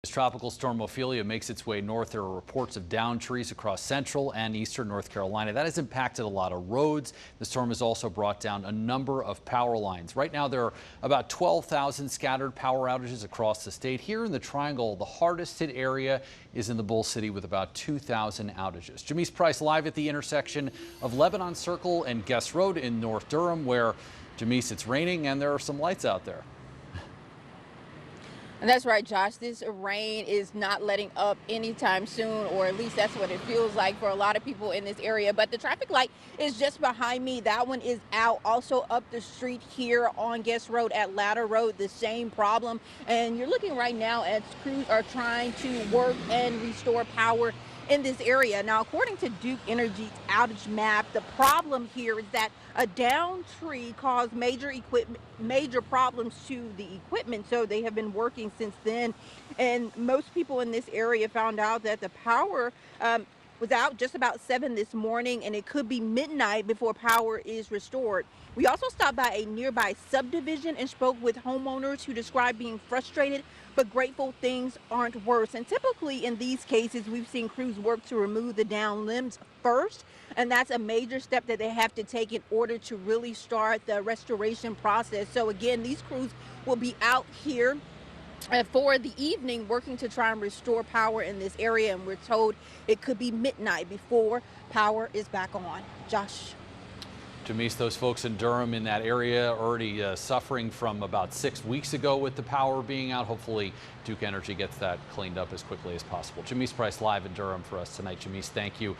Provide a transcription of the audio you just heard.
As Tropical Storm Ophelia makes its way north, there are reports of downed trees across central and eastern North Carolina. That has impacted a lot of roads. The storm has also brought down a number of power lines. Right now, there are about 12,000 scattered power outages across the state. Here in the Triangle, the hardest hit area is in the Bull City with about 2,000 outages. Jamice Price live at the intersection of Lebanon Circle and Guest Road in North Durham, where, Jamice, it's raining and there are some lights out there. And that's right, Josh. This rain is not letting up anytime soon, or at least that's what it feels like for a lot of people in this area. But the traffic light is just behind me. That one is out. Also up the street here on Guest Road at Ladder Road, the same problem. And you're looking right now as crews are trying to work and restore power in this area. Now, according to Duke Energy's outage map, the problem here is that a downed tree caused major problems to the equipment. So they have been working since then. And most people in this area found out that the power was out just about 7 this morning, and it could be midnight before power is restored. We also stopped by a nearby subdivision and spoke with homeowners who described being frustrated but grateful things aren't worse. And typically in these cases, we've seen crews work to remove the downed limbs first, and that's a major step that they have to take in order to really start the restoration process. So again, these crews will be out here for the evening working to try and restore power in this area, and we're told it could be midnight before power is back on. Josh. Jamice, those folks in Durham in that area already suffering from about 6 weeks ago with the power being out. Hopefully Duke Energy gets that cleaned up as quickly as possible. Jamice Price live in Durham for us tonight. Jamice, thank you.